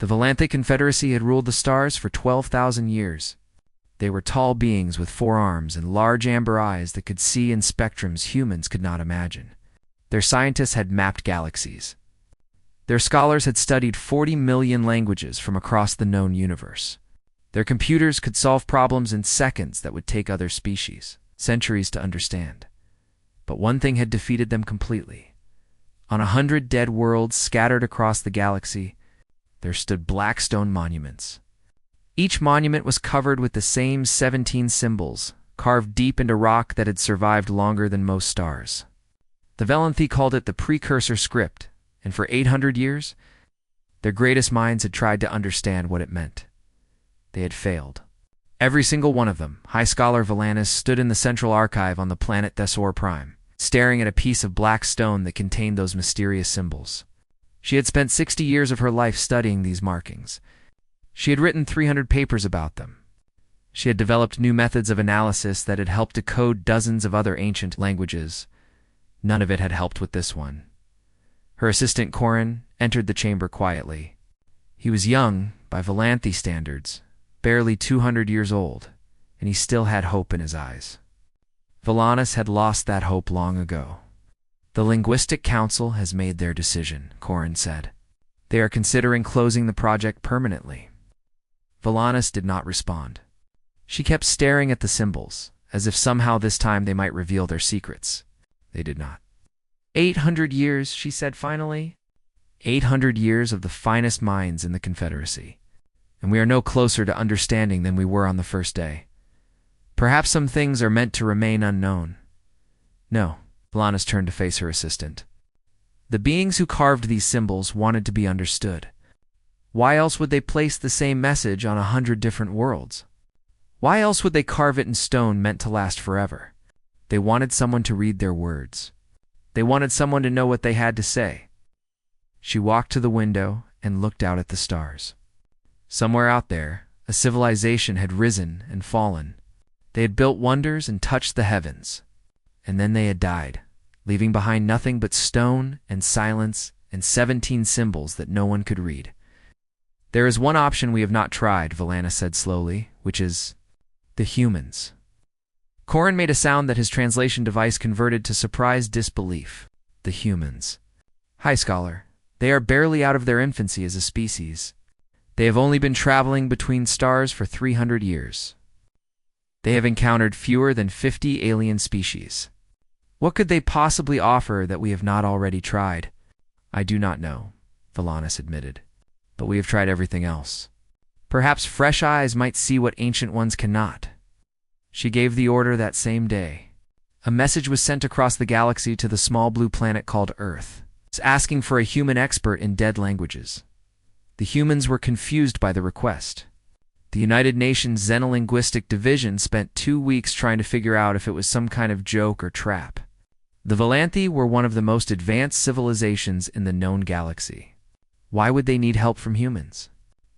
The Galactic Confederacy had ruled the stars for 12,000 years. They were tall beings with 4 arms and large amber eyes that could see in spectrums humans could not imagine. Their scientists had mapped galaxies. Their scholars had studied 40 million languages from across the known universe. Their computers could solve problems in seconds that would take other species centuries to understand. But one thing had defeated them completely. On 100 dead worlds scattered across the galaxy, there stood black stone monuments. Each monument was covered with the same 17 symbols, carved deep into rock that had survived longer than most stars. The Valanthi called it the precursor script, and for 800 years, their greatest minds had tried to understand what it meant. They had failed. Every single one of them, High Scholar Valanis, stood in the central archive on the planet Thesor Prime, staring at a piece of black stone that contained those mysterious symbols. She had spent 60 years of her life studying these markings. She had written 300 papers about them. She had developed new methods of analysis that had helped decode dozens of other ancient languages. None of it had helped with this one. Her assistant Corin entered the chamber quietly. He was young, by Valanthi standards, barely 200 years old, and he still had hope in his eyes. Valanis had lost that hope long ago. The Linguistic Council has made their decision, Corin said. They are considering closing the project permanently. Valanis did not respond. She kept staring at the symbols, as if somehow this time they might reveal their secrets. They did not. 800 years, she said finally. 800 years of the finest minds in the Confederacy. And we are no closer to understanding than we were on the first day. Perhaps some things are meant to remain unknown. No, Valanis turned to face her assistant. The beings who carved these symbols wanted to be understood. Why else would they place the same message on 100 different worlds? Why else would they carve it in stone meant to last forever? They wanted someone to read their words. They wanted someone to know what they had to say. She walked to the window and looked out at the stars. Somewhere out there, a civilization had risen and fallen. They had built wonders and touched the heavens. And then they had died, leaving behind nothing but stone and silence and 17 symbols that no one could read. There is one option we have not tried, Valanis said slowly, which is the humans. Corin made a sound that his translation device converted to surprised disbelief. The humans. High Scholar, they are barely out of their infancy as a species. They have only been traveling between stars for 300 years. They have encountered fewer than 50 alien species. What could they possibly offer that we have not already tried? I do not know, Valanis admitted, but we have tried everything else. Perhaps fresh eyes might see what ancient ones cannot. She gave the order that same day. A message was sent across the galaxy to the small blue planet called Earth, asking for a human expert in dead languages. The humans were confused by the request. The United Nations Xenolinguistic Division spent 2 weeks trying to figure out if it was some kind of joke or trap. The Valanthi were one of the most advanced civilizations in the known galaxy. Why would they need help from humans?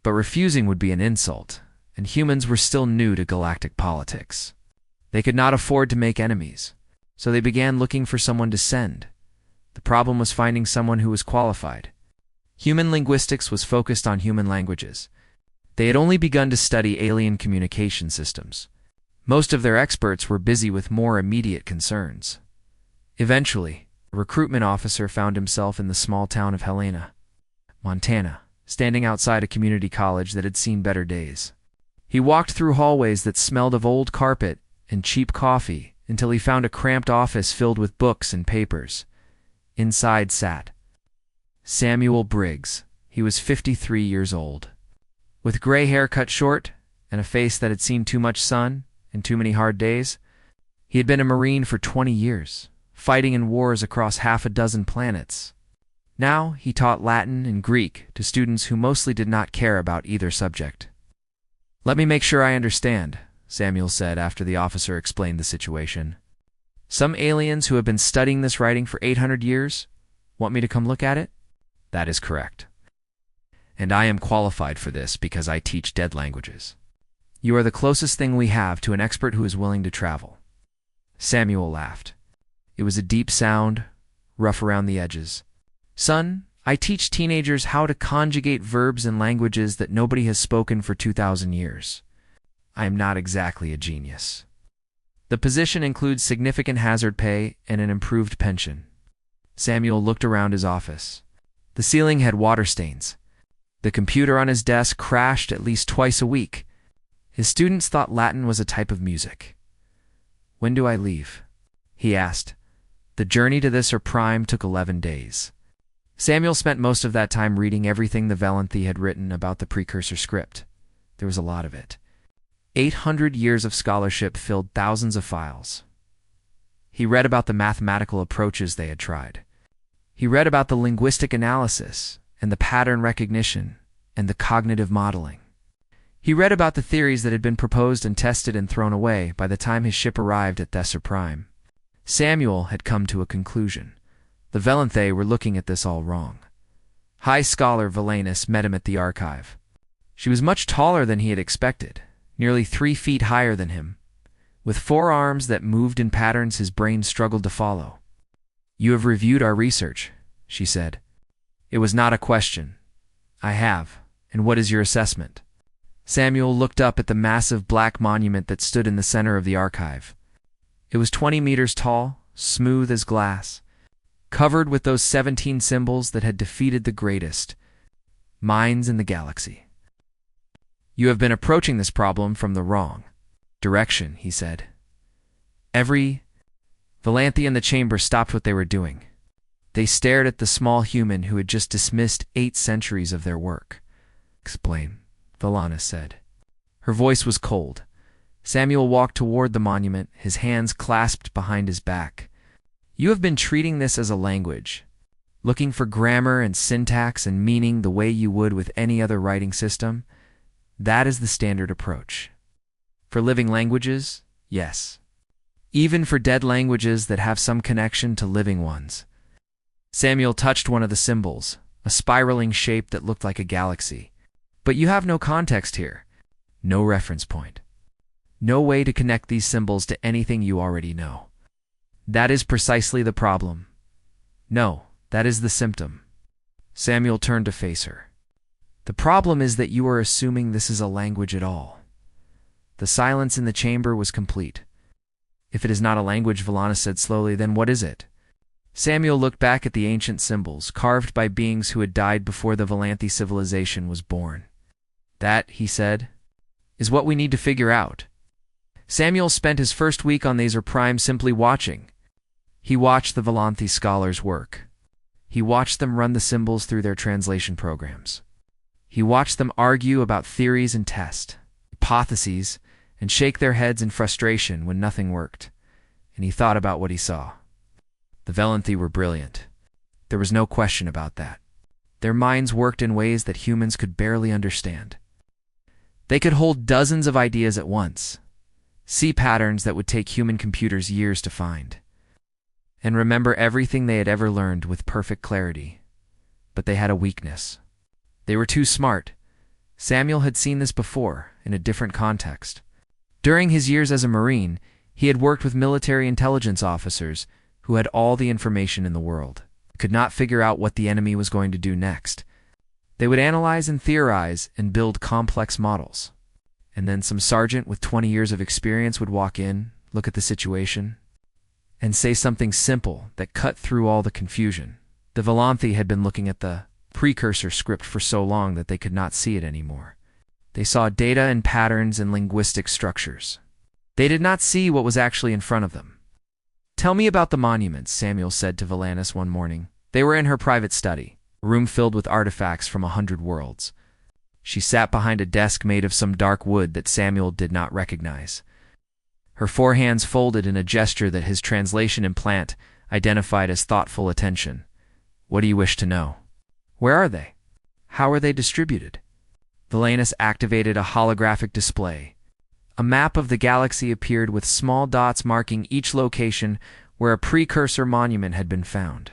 But refusing would be an insult, and humans were still new to galactic politics. They could not afford to make enemies, so they began looking for someone to send. The problem was finding someone who was qualified. Human linguistics was focused on human languages. They had only begun to study alien communication systems. Most of their experts were busy with more immediate concerns. Eventually, a recruitment officer found himself in the small town of Helena, Montana, standing outside a community college that had seen better days. He walked through hallways that smelled of old carpet and cheap coffee until he found a cramped office filled with books and papers. Inside sat Samuel Briggs. He was 53 years old. With gray hair cut short and a face that had seen too much sun and too many hard days, he had been a Marine for 20 years, fighting in wars across half a dozen planets. Now he taught Latin and Greek to students who mostly did not care about either subject. "Let me make sure I understand," Samuel said after the officer explained the situation. "Some aliens who have been studying this writing for 800 years want me to come look at it?" "That is correct. And I am qualified for this because I teach dead languages. You are the closest thing we have to an expert who is willing to travel." Samuel laughed. It was a deep sound, rough around the edges. "Son, I teach teenagers how to conjugate verbs in languages that nobody has spoken for 2,000 years. I am not exactly a genius. The position includes significant hazard pay and an improved pension. Samuel looked around his office. The ceiling had water stains. The computer on his desk crashed at least twice a week. His students thought Latin was a type of music. "When do I leave?" he asked. The journey to this or Prime took 11 days. Samuel spent most of that time reading everything the Valanthi had written about the precursor script. There was a lot of it. 800 years of scholarship filled thousands of files. He read about the mathematical approaches they had tried. He read about the linguistic analysis and the pattern recognition and the cognitive modeling. He read about the theories that had been proposed and tested and thrown away by the time his ship arrived at Thesser Prime. Samuel had come to a conclusion. The Valanthi were looking at this all wrong. High scholar Valanus met him at the archive. She was much taller than he had expected, nearly 3 feet higher than him. With 4 arms that moved in patterns his brain struggled to follow. "You have reviewed our research," she said. It was not a question. "I have. And what is your assessment?" Samuel looked up at the massive black monument that stood in the center of the archive. It was 20 meters tall, smooth as glass, covered with those 17 symbols that had defeated the greatest minds in the galaxy. "You have been approaching this problem from the wrong direction," he said. Every Valanthi in the chamber stopped what they were doing. They stared at the small human who had just dismissed 8 centuries of their work. "Explain," Valanus said. Her voice was cold. Samuel walked toward the monument, his hands clasped behind his back. "You have been treating this as a language, looking for grammar and syntax and meaning the way you would with any other writing system. That is the standard approach. For living languages, yes. Even for dead languages that have some connection to living ones." Samuel touched one of the symbols, a spiraling shape that looked like a galaxy. "But you have no context here. No reference point. No way to connect these symbols to anything you already know. That is precisely the problem. No, that is the symptom." Samuel turned to face her. "The problem is that you are assuming this is a language at all." The silence in the chamber was complete. "If it is not a language," Valanus said slowly, "then what is it?" Samuel looked back at the ancient symbols, carved by beings who had died before the Valanthi civilization was born. "That," he said, "is what we need to figure out." Samuel spent his first week on Thesser Prime simply watching. He watched the Valanthi scholars work. He watched them run the symbols through their translation programs. He watched them argue about theories and test hypotheses and shake their heads in frustration when nothing worked. And he thought about what he saw. The Valanthi were brilliant. There was no question about that. Their minds worked in ways that humans could barely understand. They could hold dozens of ideas at once, see patterns that would take human computers years to find, and remember everything they had ever learned with perfect clarity. But they had a weakness. They were too smart. Samuel had seen this before, in a different context. During his years as a Marine, he had worked with military intelligence officers who had all the information in the world, could not figure out what the enemy was going to do next. They would analyze and theorize and build complex models. And then some sergeant with 20 years of experience would walk in, look at the situation, and say something simple that cut through all the confusion. The Valanthi had been looking at the precursor script for so long that they could not see it anymore. They saw data and patterns and linguistic structures. They did not see what was actually in front of them. "Tell me about the monuments," Samuel said to Valanus one morning. They were in her private study, a room filled with artifacts from 100 worlds. She sat behind a desk made of some dark wood that Samuel did not recognize. Her 4 hands folded in a gesture that his translation implant identified as thoughtful attention. "What do you wish to know?" "Where are they? How are they distributed?" Valanus activated a holographic display. A map of the galaxy appeared with small dots marking each location where a precursor monument had been found.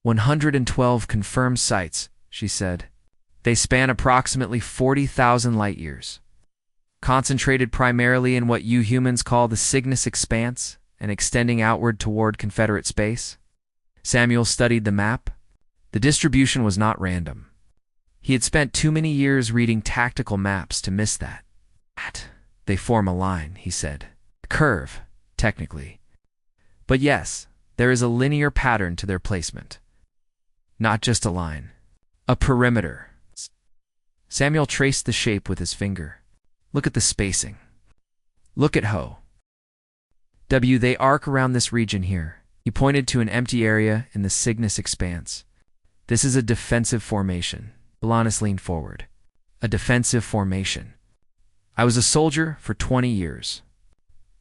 112 confirmed sites, she said. They span approximately 40,000 light-years. Concentrated primarily in what you humans call the Cygnus Expanse and extending outward toward Confederate space. Samuel studied the map. The distribution was not random. He had spent too many years reading tactical maps to miss that. They form a line, he said. A curve, technically. But yes, there is a linear pattern to their placement. Not just a line. A perimeter. Samuel traced the shape with his finger. Look at the spacing. Look at Ho. W. They arc around this region here. He pointed to an empty area in the Cygnus expanse. This is a defensive formation. Balanis leaned forward. A defensive formation. I was a soldier for 20 years.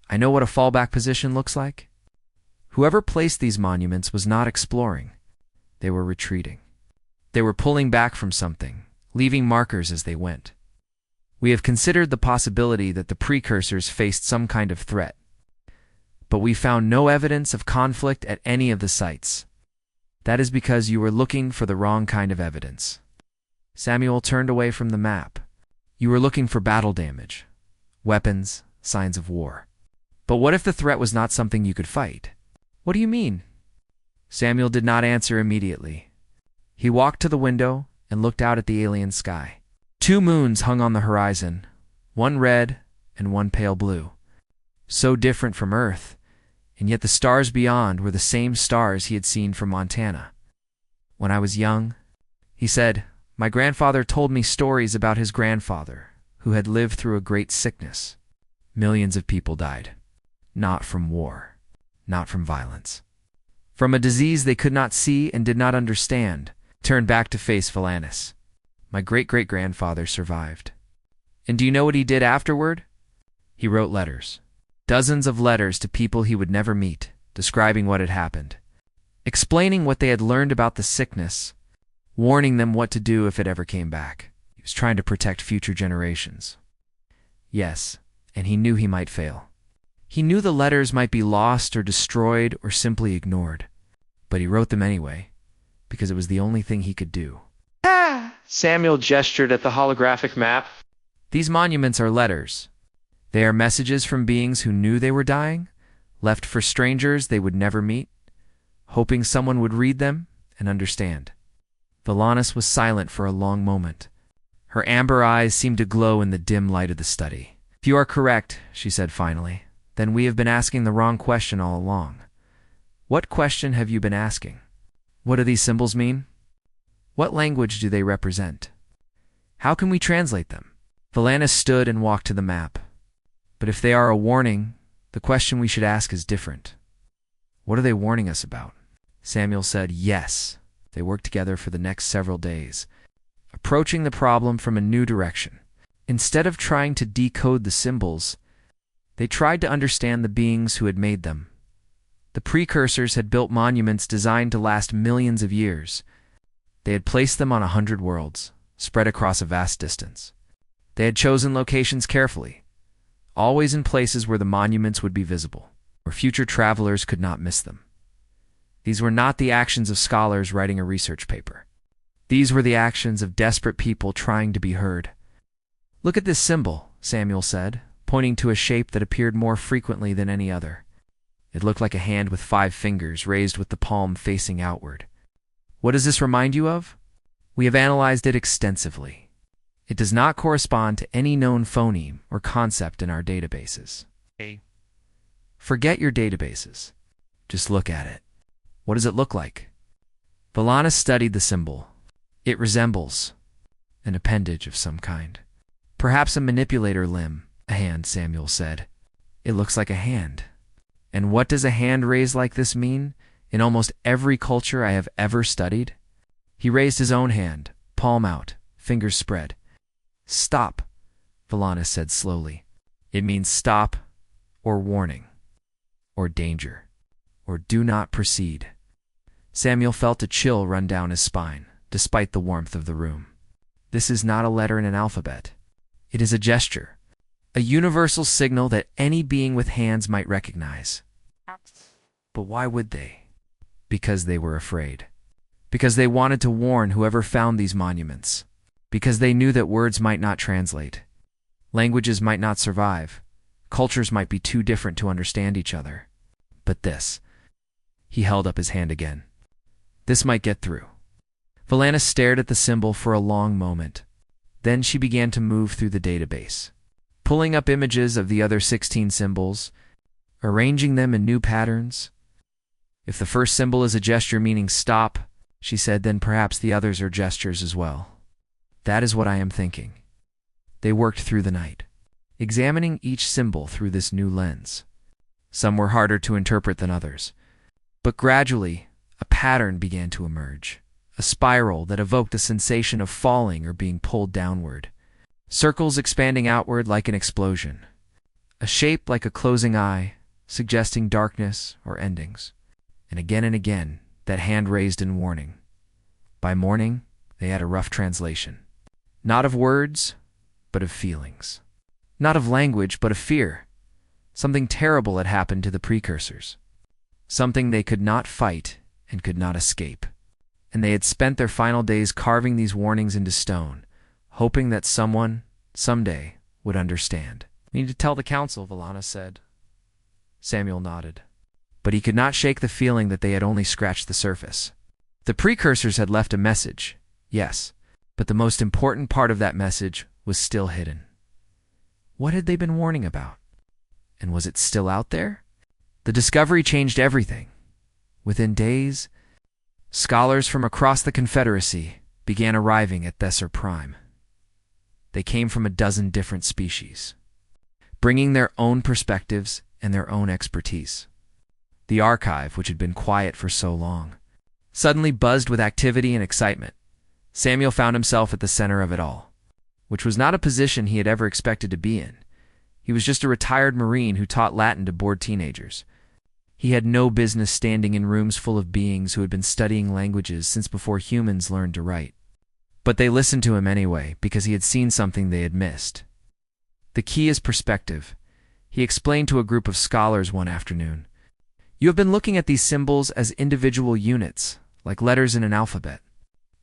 I know what a fallback position looks like. Whoever placed these monuments was not exploring. They were retreating. They were pulling back from something, leaving markers as they went. We have considered the possibility that the precursors faced some kind of threat, but we found no evidence of conflict at any of the sites. That is because you were looking for the wrong kind of evidence. Samuel turned away from the map. You were looking for battle damage, weapons, signs of war. But what if the threat was not something you could fight? What do you mean? Samuel did not answer immediately. He walked to the window and looked out at the alien sky. 2 moons hung on the horizon, one red and one pale blue. So different from Earth, and yet the stars beyond were the same stars he had seen from Montana. When I was young, he said, my grandfather told me stories about his grandfather, who had lived through a great sickness. Millions of people died. Not from war, not from violence. From a disease they could not see and did not understand, turned back to face Valanis. My great-great-grandfather survived. And do you know what he did afterward? He wrote letters. Dozens of letters to people he would never meet, describing what had happened, explaining what they had learned about the sickness, warning them what to do if it ever came back. He was trying to protect future generations. Yes, and he knew he might fail. He knew the letters might be lost or destroyed or simply ignored, but he wrote them anyway, because it was the only thing he could do. Samuel gestured at the holographic map. These monuments are letters. They are messages from beings who knew they were dying, left for strangers they would never meet, hoping someone would read them and understand. Valanis was silent for a long moment. Her amber eyes seemed to glow in the dim light of the study. If you are correct, she said finally, then we have been asking the wrong question all along. What question have you been asking? What do these symbols mean? What language do they represent? How can we translate them? Valanis stood and walked to the map. But if they are a warning, the question we should ask is different. What are they warning us about? Samuel said yes. They worked together for the next several days, approaching the problem from a new direction. Instead of trying to decode the symbols, they tried to understand the beings who had made them. The precursors had built monuments designed to last millions of years. They had placed them on 100 worlds, spread across a vast distance. They had chosen locations carefully, always in places where the monuments would be visible, where future travelers could not miss them. These were not the actions of scholars writing a research paper. These were the actions of desperate people trying to be heard. Look at this symbol, Samuel said, pointing to a shape that appeared more frequently than any other. It looked like a hand with 5 fingers raised with the palm facing outward. What does this remind you of? We have analyzed it extensively. It does not correspond to any known phoneme or concept in our databases. Forget your databases. Just look at it. What does it look like? Valanis studied the symbol. It resembles an appendage of some kind. Perhaps a manipulator limb, a hand, Samuel said. It looks like a hand. And what does a hand raised like this mean in almost every culture I have ever studied? He raised his own hand, palm out, fingers spread. Stop, Valanis said slowly. It means stop, or warning, or danger, or do not proceed. Samuel felt a chill run down his spine, despite the warmth of the room. This is not a letter in an alphabet. It is a gesture, a universal signal that any being with hands might recognize. But why would they? Because they were afraid. Because they wanted to warn whoever found these monuments. Because they knew that words might not translate. Languages might not survive. Cultures might be too different to understand each other. But this. He held up his hand again. This might get through. Valana stared at the symbol for a long moment. Then she began to move through the database, pulling up images of the other 16 symbols, arranging them in new patterns. If the first symbol is a gesture meaning stop, she said, then perhaps the others are gestures as well. That is what I am thinking. They worked through the night, examining each symbol through this new lens. Some were harder to interpret than others, but gradually a pattern began to emerge, a spiral that evoked a sensation of falling or being pulled downward, circles expanding outward like an explosion, a shape like a closing eye, suggesting darkness or endings, and again, that hand raised in warning. By morning, they had a rough translation, not of words, but of feelings. Not of language, but of fear. Something terrible had happened to the precursors. Something they could not fight and could not escape. And they had spent their final days carving these warnings into stone, hoping that someone, someday, would understand. "We need to tell the council," Valana said. Samuel nodded. But he could not shake the feeling that they had only scratched the surface. The precursors had left a message, yes, but the most important part of that message was still hidden. What had they been warning about? And was it still out there? The discovery changed everything. Within days, scholars from across the Confederacy began arriving at Thesser Prime. They came from a dozen different species, bringing their own perspectives and their own expertise. The archive, which had been quiet for so long, suddenly buzzed with activity and excitement. Samuel found himself at the center of it all, which was not a position he had ever expected to be in. He was just a retired Marine who taught Latin to bored teenagers. He had no business standing in rooms full of beings who had been studying languages since before humans learned to write. But they listened to him anyway because he had seen something they had missed. The key is perspective, he explained to a group of scholars one afternoon. You have been looking at these symbols as individual units, like letters in an alphabet.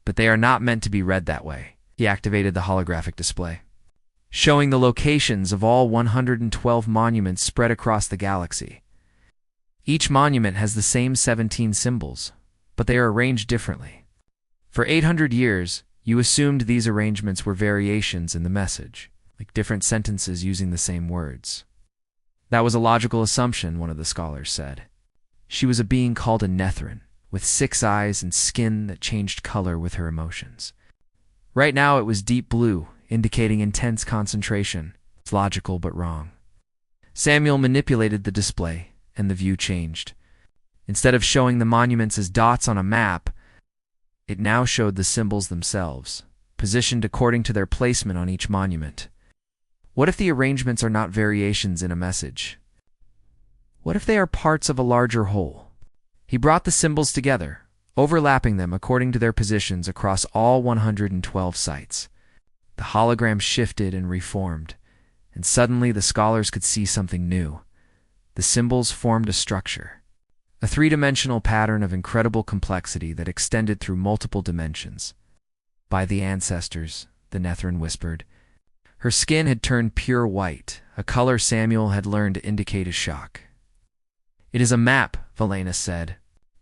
But they are not meant to be read that way. He activated the holographic display, showing the locations of all 112 monuments spread across the galaxy. Each monument has the same 17 symbols, but they are arranged differently. For 800 years, you assumed these arrangements were variations in the message, like different sentences using the same words. That was a logical assumption, one of the scholars said. She was a being called a Nethrin, with 6 eyes and skin that changed color with her emotions. Right now it was deep blue, indicating intense concentration. It's logical but wrong. Samuel manipulated the display, and the view changed. Instead of showing the monuments as dots on a map, it now showed the symbols themselves, positioned according to their placement on each monument. What if the arrangements are not variations in a message? What if they are parts of a larger whole? He brought the symbols together, overlapping them according to their positions across all 112 sites. The hologram shifted and reformed, and suddenly the scholars could see something new. The symbols formed a structure, a three-dimensional pattern of incredible complexity that extended through multiple dimensions. "By the ancestors," the Nethrin whispered. Her skin had turned pure white, a color Samuel had learned to indicate a shock. "It is a map," Valana said.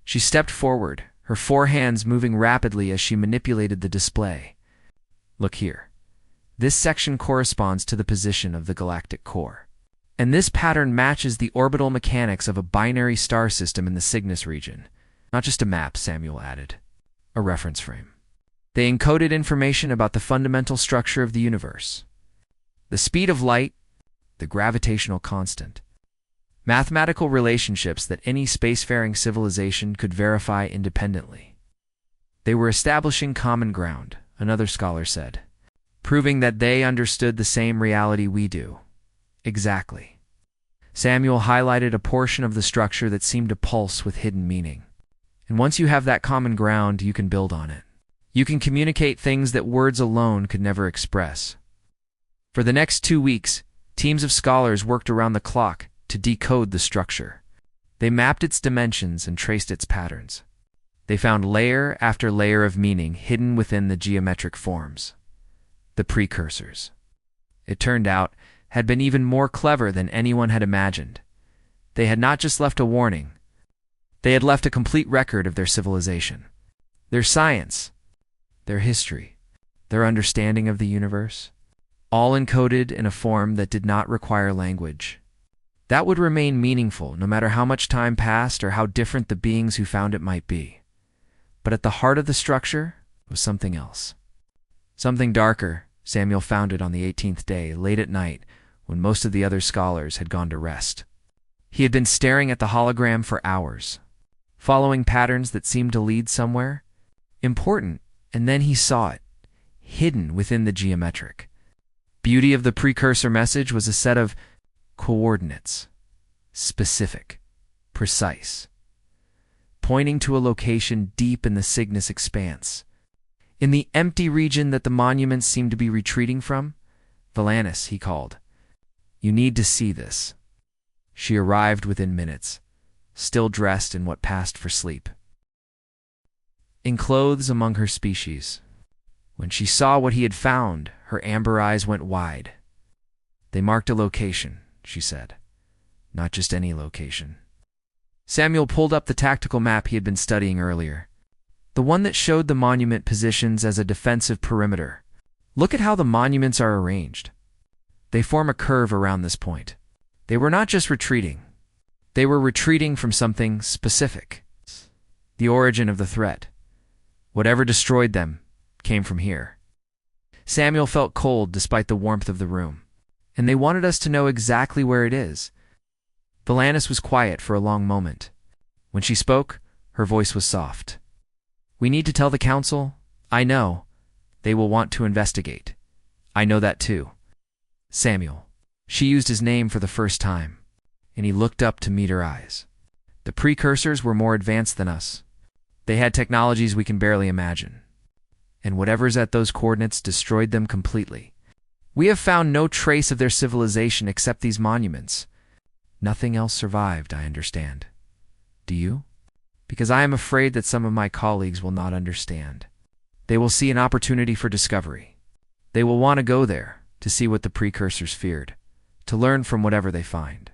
She stepped forward, her 4 hands moving rapidly as she manipulated the display. "Look here. This section corresponds to the position of the galactic core. And this pattern matches the orbital mechanics of a binary star system in the Cygnus region. Not just a map," Samuel added. "A reference frame. They encoded information about the fundamental structure of the universe. The speed of light, the gravitational constant. Mathematical relationships that any spacefaring civilization could verify independently. They were establishing common ground," another scholar said, "proving that they understood the same reality we do." "Exactly." Samuel highlighted a portion of the structure that seemed to pulse with hidden meaning. "And once you have that common ground, you can build on it. You can communicate things that words alone could never express." For the next 2 weeks, teams of scholars worked around the clock to decode the structure. They mapped its dimensions and traced its patterns. They found layer after layer of meaning hidden within the geometric forms. The precursors, it turned out, had been even more clever than anyone had imagined. They had not just left a warning. They had left a complete record of their civilization, their science, their history, their understanding of the universe, all encoded in a form that did not require language. That would remain meaningful no matter how much time passed or how different the beings who found it might be. But at the heart of the structure was something else. Something darker. Samuel found it on the 18th day, late at night, when most of the other scholars had gone to rest. He had been staring at the hologram for hours, following patterns that seemed to lead somewhere important, and then he saw it, hidden within the geometric beauty of the precursor message was a set of coordinates, specific, precise, pointing to a location deep in the Cygnus expanse. In the empty region that the monuments seemed to be retreating from, Valanis, he called. You need to see this. She arrived within minutes, still dressed in what passed for sleep. In clothes among her species. When she saw what he had found, her amber eyes went wide. They marked a location, she said. Not just any location. Samuel pulled up the tactical map he had been studying earlier. The one that showed the monument positions as a defensive perimeter. Look at how the monuments are arranged. They form a curve around this point. They were not just retreating. They were retreating from something specific. The origin of the threat. Whatever destroyed them came from here. Samuel felt cold despite the warmth of the room, and they wanted us to know exactly where it is. Valanis was quiet for a long moment. When she spoke, her voice was soft. We need to tell the council. I know. They will want to investigate. I know that too. Samuel. She used his name for the first time, and he looked up to meet her eyes. The precursors were more advanced than us. They had technologies we can barely imagine. And whatever's at those coordinates destroyed them completely. We have found no trace of their civilization except these monuments. Nothing else survived, I understand. Do you? Because I am afraid that some of my colleagues will not understand. They will see an opportunity for discovery. They will want to go there to see what the precursors feared, to learn from whatever they find.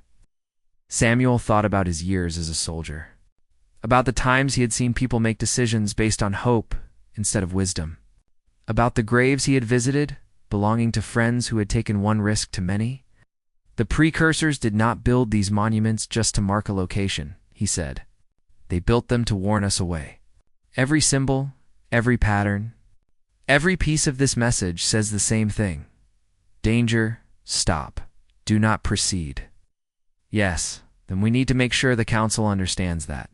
Samuel thought about his years as a soldier, about the times he had seen people make decisions based on hope instead of wisdom, about the graves he had visited, belonging to friends who had taken one risk to many. The precursors did not build these monuments just to mark a location, he said. They built them to warn us away. Every symbol, every pattern, every piece of this message says the same thing. Danger, stop, do not proceed. Yes, then we need to make sure the council understands that.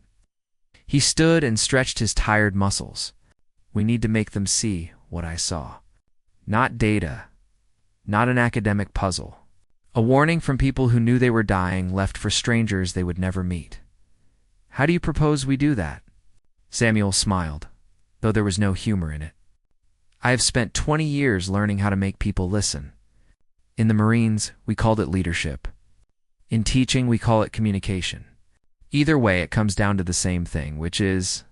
He stood and stretched his tired muscles. We need to make them see what I saw. Not data, not an academic puzzle. A warning from people who knew they were dying left for strangers they would never meet. How do you propose we do that? Samuel smiled, though there was no humor in it. I have spent 20 years learning how to make people listen. In the Marines, we called it leadership. In teaching, we call it communication. Either way, it comes down to the same thing, which is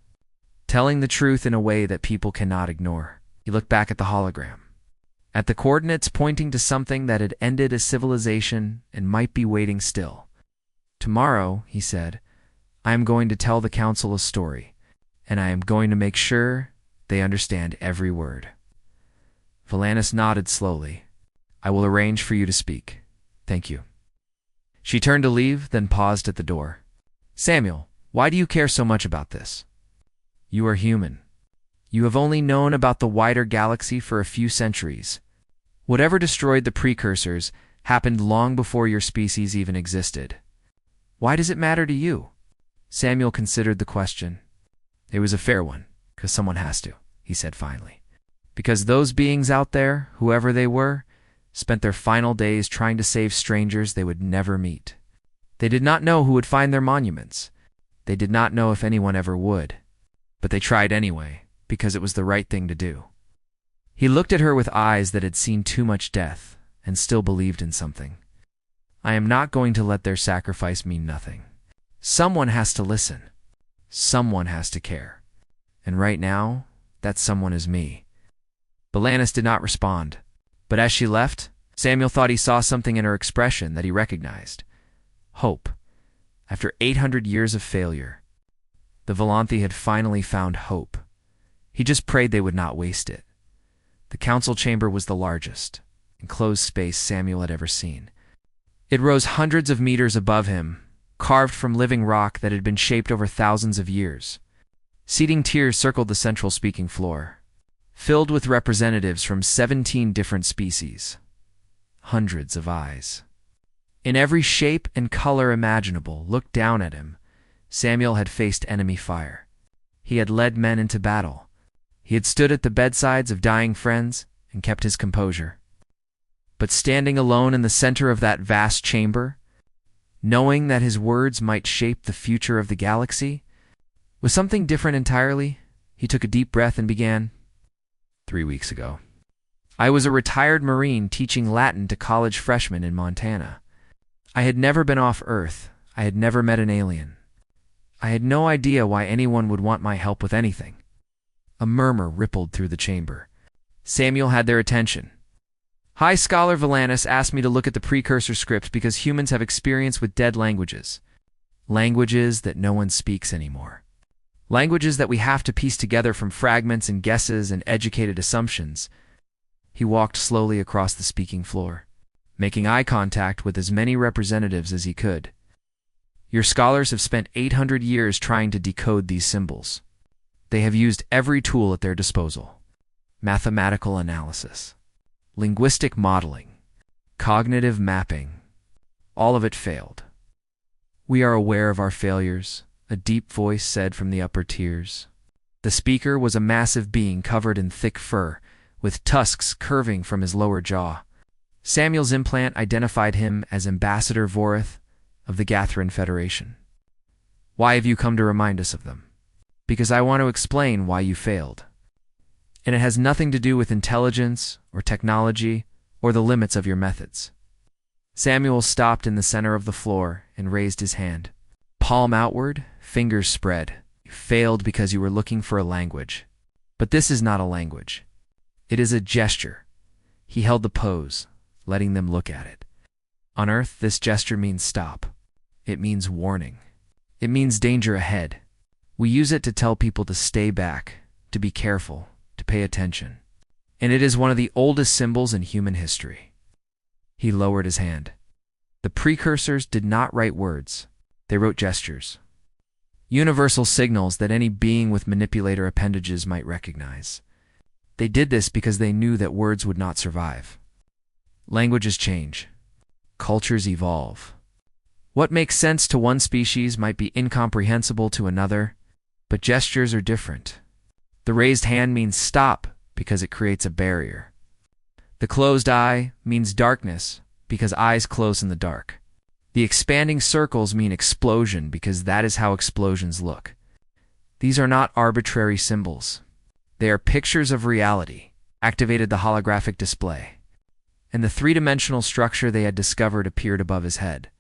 telling the truth in a way that people cannot ignore. He looked back at the hologram, at the coordinates pointing to something that had ended a civilization and might be waiting still. Tomorrow, he said, I am going to tell the council a story, and I am going to make sure they understand every word. Valanis nodded slowly. I will arrange for you to speak. Thank you. She turned to leave, then paused at the door. Samuel, why do you care so much about this? You are human. You have only known about the wider galaxy for a few centuries. Whatever destroyed the precursors happened long before your species even existed. Why does it matter to you? Samuel considered the question. It was a fair one, because someone has to, he said finally. Because those beings out there, whoever they were, spent their final days trying to save strangers they would never meet. They did not know who would find their monuments. They did not know if anyone ever would. But they tried anyway, because it was the right thing to do. He looked at her with eyes that had seen too much death and still believed in something. I am not going to let their sacrifice mean nothing. Someone has to listen. Someone has to care. And right now, that someone is me. Valanis did not respond, but as she left, Samuel thought he saw something in her expression that he recognized. Hope. After 800 years of failure, the Volanthi had finally found hope. He just prayed they would not waste it. The council chamber was the largest, enclosed space Samuel had ever seen. It rose hundreds of meters above him, carved from living rock that had been shaped over thousands of years. Seating tiers circled the central speaking floor, filled with representatives from 17 different species. Hundreds of eyes, in every shape and color imaginable, looked down at him. Samuel had faced enemy fire. He had led men into battle. He had stood at the bedsides of dying friends and kept his composure. But standing alone in the center of that vast chamber, knowing that his words might shape the future of the galaxy, was something different entirely. He took a deep breath and began. 3 weeks ago, I was a retired Marine teaching Latin to college freshmen in Montana. I had never been off Earth. I had never met an alien. I had no idea why anyone would want my help with anything. A murmur rippled through the chamber. Samuel had their attention. High Scholar Valanis asked me to look at the precursor script because humans have experience with dead languages. Languages that no one speaks anymore. Languages that we have to piece together from fragments and guesses and educated assumptions. He walked slowly across the speaking floor, making eye contact with as many representatives as he could. Your scholars have spent 800 years trying to decode these symbols. They have used every tool at their disposal. Mathematical analysis, linguistic modeling, cognitive mapping. All of it failed. We are aware of our failures, a deep voice said from the upper tiers. The speaker was a massive being covered in thick fur, with tusks curving from his lower jaw. Samuel's implant identified him as Ambassador Vorith of the Gathrin Federation. Why have you come to remind us of them? Because I want to explain why you failed. And it has nothing to do with intelligence or technology or the limits of your methods. Samuel stopped in the center of the floor and raised his hand. Palm outward, fingers spread. You failed because you were looking for a language. But this is not a language. It is a gesture. He held the pose, letting them look at it. On Earth, this gesture means stop. It means warning. It means danger ahead. We use it to tell people to stay back, to be careful, to pay attention. And it is one of the oldest symbols in human history. He lowered his hand. The precursors did not write words. They wrote gestures. Universal signals that any being with manipulator appendages might recognize. They did this because they knew that words would not survive. Languages change. Cultures evolve. What makes sense to one species might be incomprehensible to another, but gestures are different. The raised hand means stop because it creates a barrier. The closed eye means darkness because eyes close in the dark. The expanding circles mean explosion because that is how explosions look. These are not arbitrary symbols. They are pictures of reality, activated the holographic display, and the three-dimensional structure they had discovered appeared above his head.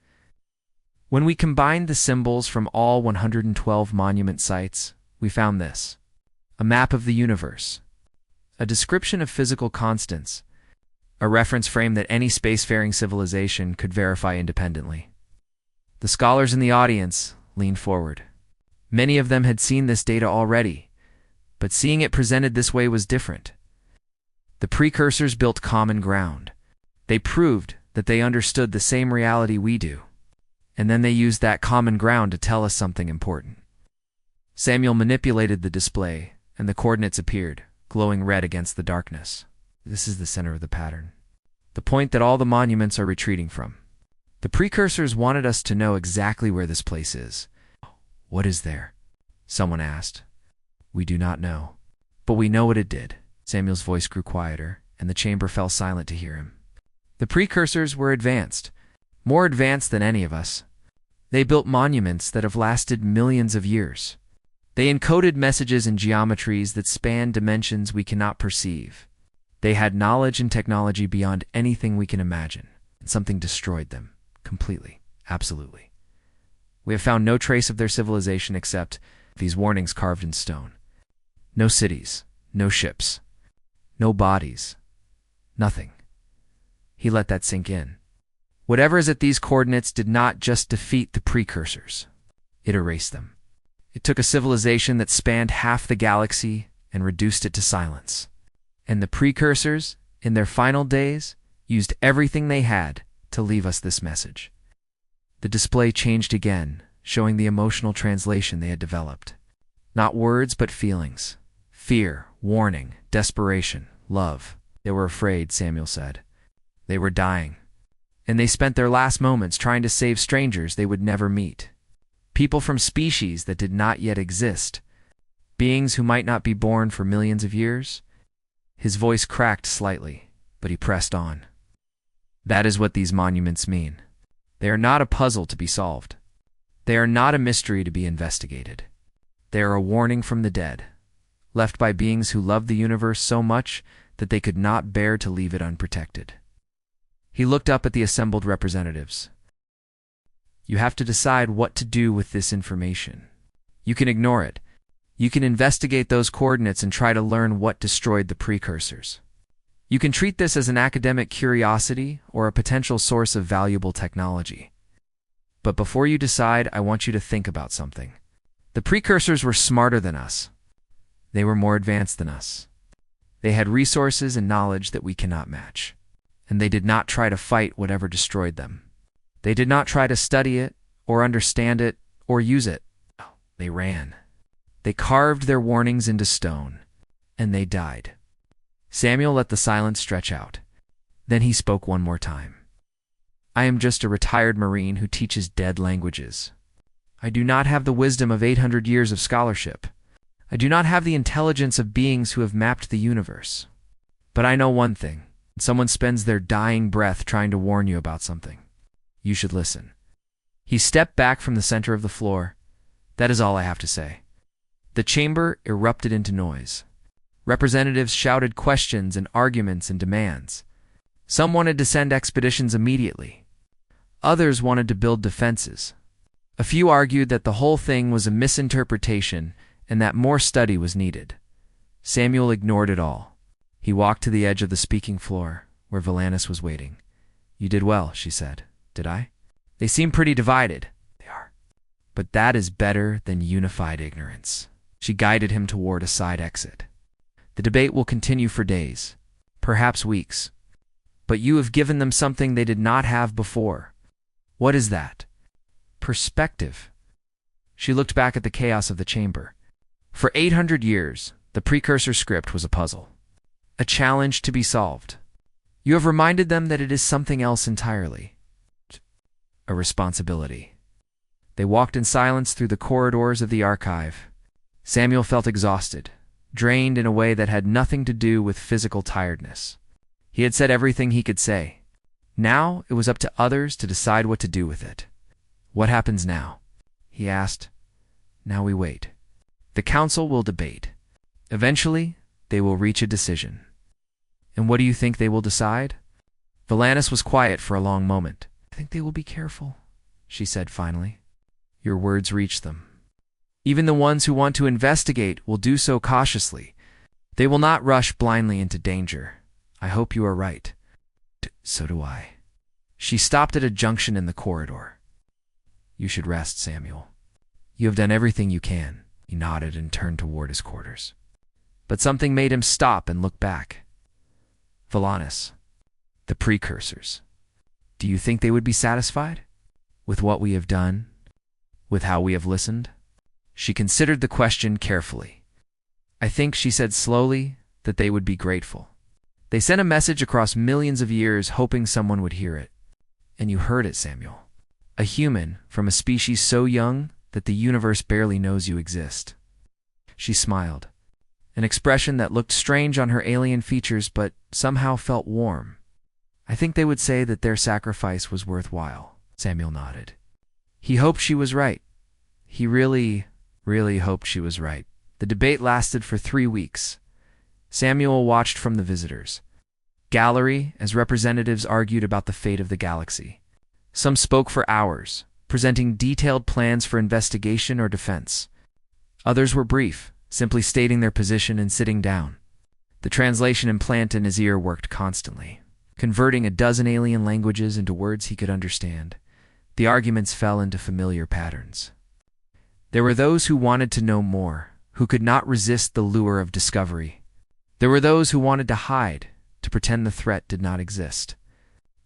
When we combined the symbols from all 112 monument sites, we found this: a map of the universe, a description of physical constants, a reference frame that any spacefaring civilization could verify independently. The scholars in the audience leaned forward. Many of them had seen this data already, but seeing it presented this way was different. The precursors built common ground. They proved that they understood the same reality we do. And then they used that common ground to tell us something important. Samuel manipulated the display, and the coordinates appeared, glowing red against the darkness. This is the center of the pattern. The point that all the monuments are retreating from. The precursors wanted us to know exactly where this place is. What is there? Someone asked. We do not know. But we know what it did. Samuel's voice grew quieter, and the chamber fell silent to hear him. The precursors were advanced, more advanced than any of us. They built monuments that have lasted millions of years. They encoded messages in geometries that span dimensions we cannot perceive. They had knowledge and technology beyond anything we can imagine, and something destroyed them, completely, absolutely. We have found no trace of their civilization except these warnings carved in stone. No cities, no ships, no bodies, nothing. He let that sink in. Whatever is at these coordinates did not just defeat the precursors. It erased them. It took a civilization that spanned half the galaxy and reduced it to silence. And the precursors, in their final days, used everything they had to leave us this message. The display changed again, showing the emotional translation they had developed. Not words, but feelings. Fear, warning, desperation, love. They were afraid, Samuel said. They were dying. And they spent their last moments trying to save strangers they would never meet. People from species that did not yet exist. Beings who might not be born for millions of years. His voice cracked slightly, but he pressed on. That is what these monuments mean. They are not a puzzle to be solved. They are not a mystery to be investigated. They are a warning from the dead, left by beings who loved the universe so much that they could not bear to leave it unprotected. He looked up at the assembled representatives. You have to decide what to do with this information. You can ignore it. You can investigate those coordinates and try to learn what destroyed the precursors. You can treat this as an academic curiosity or a potential source of valuable technology. But before you decide, I want you to think about something. The precursors were smarter than us. They were more advanced than us. They had resources and knowledge that we cannot match. And they did not try to fight whatever destroyed them. They did not try to study it, or understand it, or use it. They ran. They carved their warnings into stone, and they died. Samuel let the silence stretch out. Then he spoke one more time. I am just a retired Marine who teaches dead languages. I do not have the wisdom of 800 years of scholarship. I do not have the intelligence of beings who have mapped the universe. But I know one thing. When someone spends their dying breath trying to warn you about something, you should listen. He stepped back from the center of the floor. That is all I have to say. The chamber erupted into noise. Representatives shouted questions and arguments and demands. Some wanted to send expeditions immediately. Others wanted to build defenses. A few argued that the whole thing was a misinterpretation and that more study was needed. Samuel ignored it all. He walked to the edge of the speaking floor, where Valanis was waiting. You did well, she said. Did I? They seem pretty divided. They are. But that is better than unified ignorance. She guided him toward a side exit. The debate will continue for days, perhaps weeks. But you have given them something they did not have before. What is that? Perspective. She looked back at the chaos of the chamber. For 800 years, the precursor script was a puzzle. A challenge to be solved. You have reminded them that it is something else entirely. A responsibility. They walked in silence through the corridors of the archive. Samuel felt exhausted, drained in a way that had nothing to do with physical tiredness. He had said everything he could say. Now it was up to others to decide what to do with it. What happens now? He asked. Now we wait. The council will debate. Eventually, they will reach a decision. And what do you think they will decide? Valanis was quiet for a long moment. I think they will be careful, she said finally. Your words reached them. Even the ones who want to investigate will do so cautiously. They will not rush blindly into danger. I hope you are right. So do I. She stopped at a junction in the corridor. You should rest, Samuel. You have done everything you can. He nodded and turned toward his quarters. But something made him stop and look back. Valanis, the precursors. Do you think they would be satisfied? With what we have done? With how we have listened? She considered the question carefully. I think, she said slowly, that they would be grateful. They sent a message across millions of years hoping someone would hear it. And you heard it, Samuel. A human from a species so young that the universe barely knows you exist. She smiled, an expression that looked strange on her alien features but somehow felt warm. I think they would say that their sacrifice was worthwhile, Samuel nodded. He hoped she was right. He really hoped she was right. The debate lasted for 3 weeks. Samuel watched from the visitors' gallery as representatives argued about the fate of the galaxy. Some spoke for hours, presenting detailed plans for investigation or defense. Others were brief, simply stating their position and sitting down. The translation implant in his ear worked constantly, converting a dozen alien languages into words he could understand. The arguments fell into familiar patterns. There were those who wanted to know more, who could not resist the lure of discovery. There were those who wanted to hide, to pretend the threat did not exist.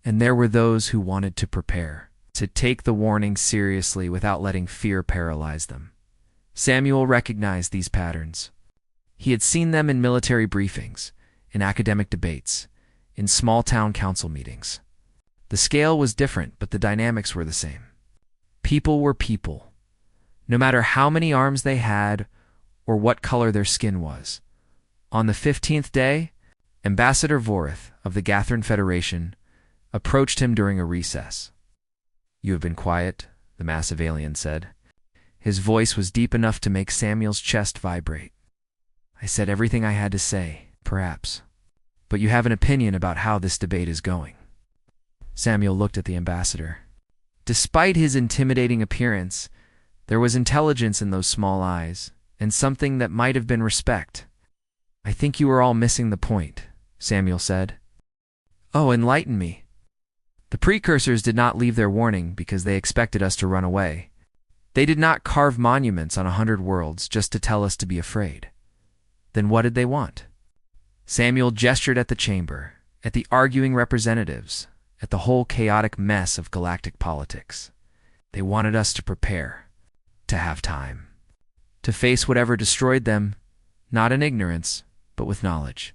And there were those who wanted to prepare, to take the warning seriously without letting fear paralyze them. Samuel recognized these patterns. He had seen them in military briefings, in academic debates, in small-town council meetings. The scale was different, but the dynamics were the same. People were people, no matter how many arms they had or what color their skin was. On the 15th day, Ambassador Vorith of the Gathern Federation approached him during a recess. "You have been quiet," the massive alien said. His voice was deep enough to make Samuel's chest vibrate. "I said everything I had to say, perhaps. But you have an opinion about how this debate is going." Samuel looked at the ambassador. Despite his intimidating appearance, there was intelligence in those small eyes, and something that might have been respect. "I think you are all missing the point," Samuel said. "Oh, enlighten me." "The precursors did not leave their warning because they expected us to run away. They did not carve monuments on 100 worlds just to tell us to be afraid. Then what did they want?" Samuel gestured at the chamber, at the arguing representatives, at the whole chaotic mess of galactic politics. They wanted us to prepare, to have time, to face whatever destroyed them, not in ignorance, but with knowledge.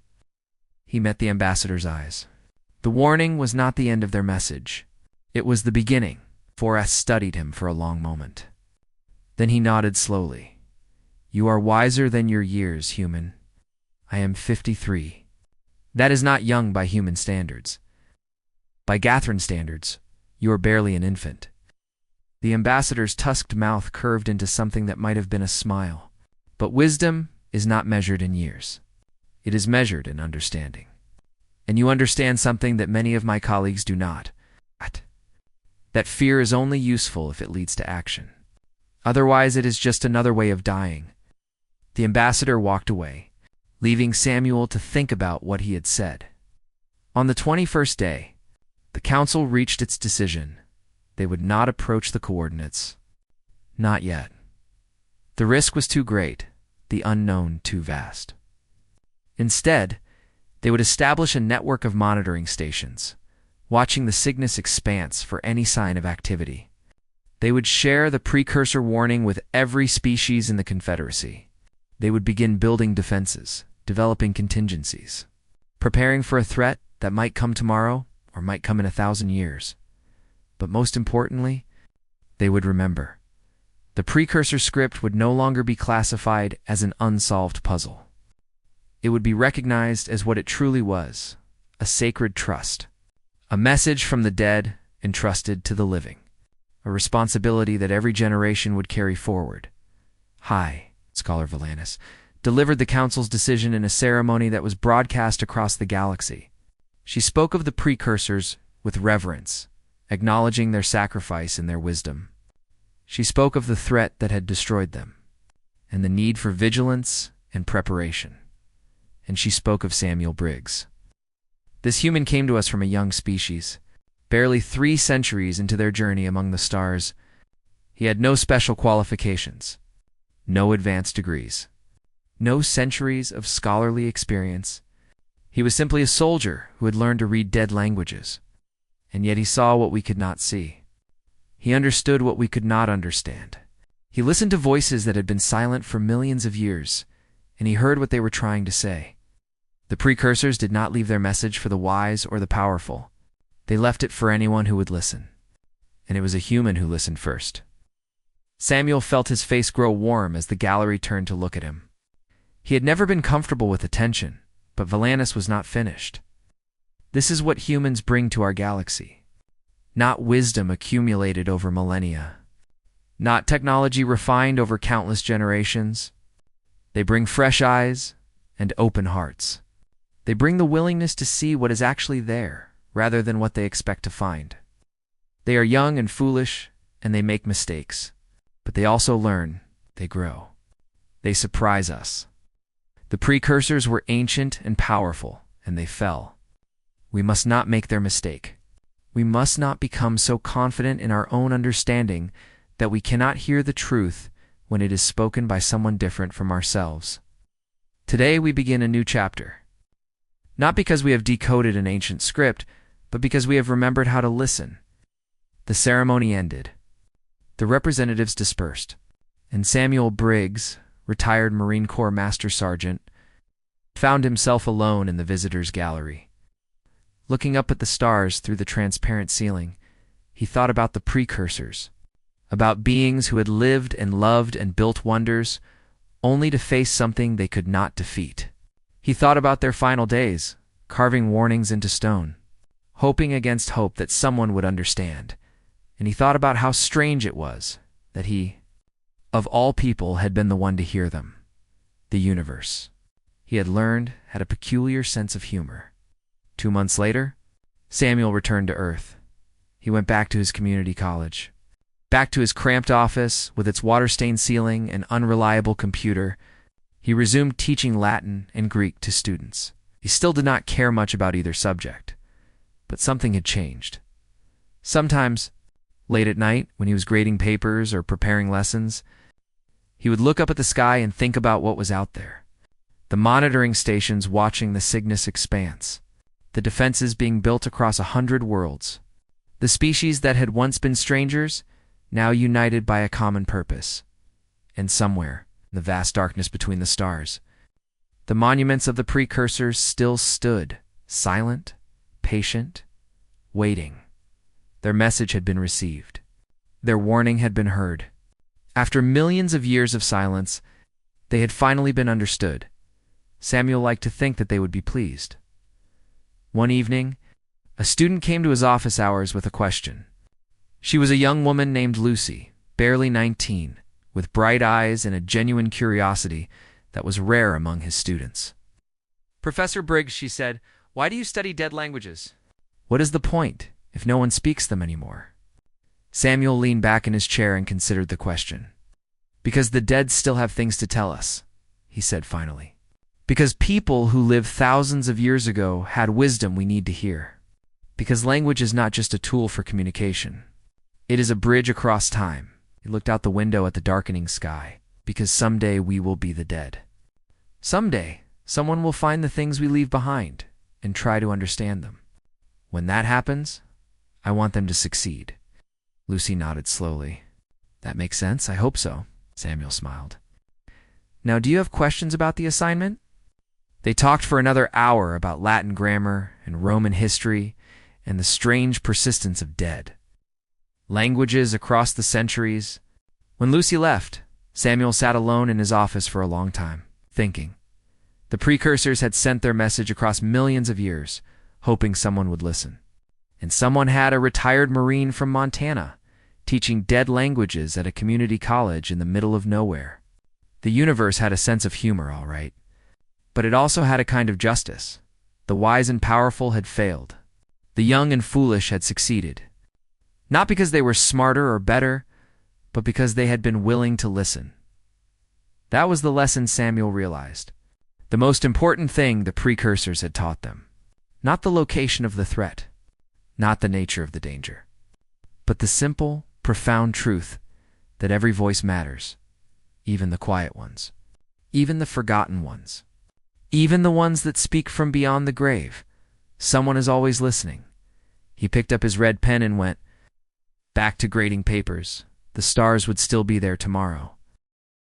He met the ambassador's eyes. The warning was not the end of their message. It was the beginning. Forrest studied him for a long moment. Then he nodded slowly. "You are wiser than your years, human. I am 53. That is not young by human standards. By Gathran standards, you are barely an infant." The ambassador's tusked mouth curved into something that might have been a smile. "But wisdom is not measured in years. It is measured in understanding. And you understand something that many of my colleagues do not. That fear is only useful if it leads to action. Otherwise, it is just another way of dying." The ambassador walked away, leaving Samuel to think about what he had said. On the 21st day, the council reached its decision. They would not approach the coordinates. Not yet. The risk was too great, the unknown too vast. Instead, they would establish a network of monitoring stations, watching the Cygnus expanse for any sign of activity. They would share the precursor warning with every species in the Confederacy. They would begin building defenses, developing contingencies, preparing for a threat that might come tomorrow or might come in 1,000 years. But most importantly, they would remember. The precursor script would no longer be classified as an unsolved puzzle. It would be recognized as what it truly was, a sacred trust, a message from the dead entrusted to the living, a responsibility that every generation would carry forward. Hi, Scholar Valanis, delivered the council's decision in a ceremony that was broadcast across the galaxy. She spoke of the precursors with reverence, acknowledging their sacrifice and their wisdom. She spoke of the threat that had destroyed them, and the need for vigilance and preparation. And she spoke of Samuel Briggs. This human came to us from a young species, barely 3 centuries into their journey among the stars. He had no special qualifications, no advanced degrees, no centuries of scholarly experience. He was simply a soldier who had learned to read dead languages, and yet he saw what we could not see. He understood what we could not understand. He listened to voices that had been silent for millions of years, and he heard what they were trying to say. The precursors did not leave their message for the wise or the powerful. They left it for anyone who would listen. And it was a human who listened first. Samuel felt his face grow warm as the gallery turned to look at him. He had never been comfortable with attention, but Valanis was not finished. This is what humans bring to our galaxy. Not wisdom accumulated over millennia. Not technology refined over countless generations. They bring fresh eyes and open hearts. They bring the willingness to see what is actually there, rather than what they expect to find. They are young and foolish, and they make mistakes. But they also learn, they grow. They surprise us. The precursors were ancient and powerful, and they fell. We must not make their mistake. We must not become so confident in our own understanding that we cannot hear the truth when it is spoken by someone different from ourselves. Today we begin a new chapter. Not because we have decoded an ancient script, but because we have remembered how to listen. The ceremony ended. The representatives dispersed, and Samuel Briggs, retired Marine Corps Master Sergeant, found himself alone in the visitors' gallery. Looking up at the stars through the transparent ceiling, he thought about the precursors, about beings who had lived and loved and built wonders, only to face something they could not defeat. He thought about their final days, carving warnings into stone, hoping against hope that someone would understand. And he thought about how strange it was that he, of all people, had been the one to hear them. The universe, he had learned, had a peculiar sense of humor. 2 months later, Samuel returned to Earth. He went back to his community college, back to his cramped office with its water-stained ceiling and unreliable computer. He resumed teaching Latin and Greek to students. He still did not care much about either subject, but something had changed. Sometimes, late at night, when he was grading papers or preparing lessons, he would look up at the sky and think about what was out there. The monitoring stations watching the Cygnus expanse, the defenses being built across 100 worlds, the species that had once been strangers, now united by a common purpose. And somewhere, in the vast darkness between the stars, the monuments of the precursors still stood, silent, patient, waiting. Their message had been received. Their warning had been heard. After millions of years of silence, they had finally been understood. Samuel liked to think that they would be pleased. One evening, a student came to his office hours with a question. She was a young woman named Lucy, barely 19, with bright eyes and a genuine curiosity that was rare among his students. "Professor Briggs," she said, "why do you study dead languages? What is the point if no one speaks them anymore?" Samuel leaned back in his chair and considered the question. "Because the dead still have things to tell us," he said finally. "Because people who lived thousands of years ago had wisdom we need to hear. Because language is not just a tool for communication. It is a bridge across time." He looked out the window at the darkening sky. "Because someday we will be the dead. Someday, someone will find the things we leave behind and try to understand them. When that happens, I want them to succeed." Lucy nodded slowly. "That makes sense. I hope so." Samuel smiled. "Now, do you have questions about the assignment?" They talked for another hour about Latin grammar and Roman history and the strange persistence of dead languages across the centuries. When Lucy left, Samuel sat alone in his office for a long time, thinking. The precursors had sent their message across millions of years, hoping someone would listen. And someone had a retired Marine from Montana, teaching dead languages at a community college in the middle of nowhere. The universe had a sense of humor, all right. But it also had a kind of justice. The wise and powerful had failed. The young and foolish had succeeded. Not because they were smarter or better, but because they had been willing to listen. That was the lesson Samuel realized. The most important thing the precursors had taught them. Not the location of the threat, not the nature of the danger, but the simple, profound truth that every voice matters, even the quiet ones, even the forgotten ones, even the ones that speak from beyond the grave. Someone is always listening. He picked up his red pen and went back to grading papers. The stars would still be there tomorrow.